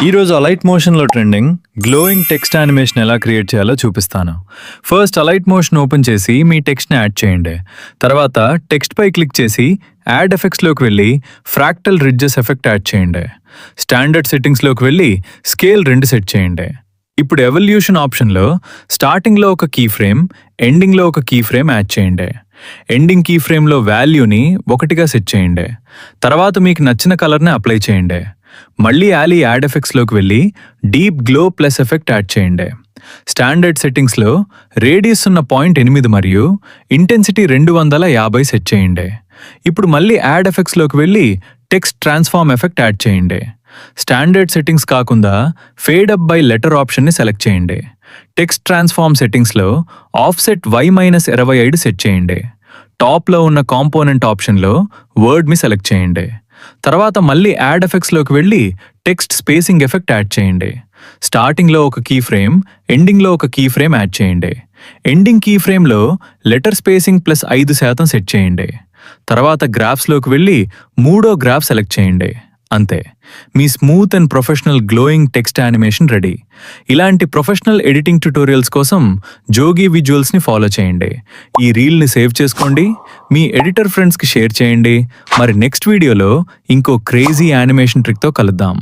ఈరోజు అలైట్ మోషన్లో trending glowing text animation ఎలా క్రియేట్ చేయాలో చూపిస్తాను. ఫస్ట్ అలైట్ మోషన్ ఓపెన్ చేసి మీ టెక్స్ట్ని యాడ్ చేయండి. తర్వాత టెక్స్ట్ పై క్లిక్ చేసి యాడ్ ఎఫెక్ట్స్లోకి వెళ్ళి ఫ్రాక్టల్ రిడ్జెస్ ఎఫెక్ట్ యాడ్ చేయండి. స్టాండర్డ్ సెట్టింగ్స్లోకి వెళ్ళి స్కేల్ 2 సెట్ చేయండి. ఇప్పుడు ఎవల్యూషన్ ఆప్షన్లో స్టార్టింగ్లో ఒక కీ ఫ్రేమ్, ఎండింగ్లో ఒక కీ ఫ్రేమ్ యాడ్ చేయండి. ఎండింగ్ కీ ఫ్రేమ్లో వాల్యూని 1గా సెట్ చేయండి. తర్వాత మీకు నచ్చిన కలర్ని అప్లై చేయండి. మళ్ళీ యాడ్ ఎఫెక్ట్స్లోకి వెళ్ళి deep glow plus effect add చేయండి. స్టాండర్డ్ సెట్టింగ్స్లో రేడియస్ ఉన్న 0.8 మరియు ఇంటెన్సిటీ 250 సెట్ చేయండి. ఇప్పుడు మళ్ళీ యాడ్ ఎఫెక్ట్స్లోకి వెళ్ళి టెక్స్ట్ ట్రాన్స్ఫార్మ్ ఎఫెక్ట్ యాడ్ చేయండి. స్టాండర్డ్ సెట్టింగ్స్ కాకుండా ఫేడ్ అప్ బై లెటర్ ఆప్షన్ని సెలెక్ట్ చేయండి. టెక్స్ట్ ట్రాన్స్ఫార్మ్ సెట్టింగ్స్లో ఆఫ్సెట్ Y-25 సెట్ చేయండి. టాప్లో ఉన్న కాంపోనెంట్ ఆప్షన్లో వర్డ్ని సెలెక్ట్ చేయండి. తర్వాత మళ్ళీ యాడ్ ఎఫెక్ట్స్లోకి వెళ్ళి టెక్స్ట్ స్పేసింగ్ ఎఫెక్ట్ యాడ్ చేయండి. స్టార్టింగ్లో ఒక కీ ఫ్రేమ్, ఎండింగ్లో ఒక కీ ఫ్రేమ్ యాడ్ చేయండి. ఎండింగ్ కీ ఫ్రేమ్లో లెటర్ స్పేసింగ్ ప్లస్ 5% సెట్ చేయండి. తర్వాత గ్రాఫ్స్లోకి వెళ్ళి 3వ గ్రాఫ్ సెలెక్ట్ చేయండి. అంతే, మీ smooth and professional glowing text animation ready. ఇలాంటి ప్రొఫెషనల్ ఎడిటింగ్ ట్యుటోరియల్స్ కోసం జోగి విజువల్స్ని ఫాలో చేయండి. ఈ రీల్ని సేవ్ చేసుకోండి, మీ ఎడిటర్ ఫ్రెండ్స్కి షేర్ చేయండి. మరి నెక్స్ట్ వీడియోలో ఇంకో క్రేజీ యానిమేషన్ ట్రిక్తో కలుద్దాం.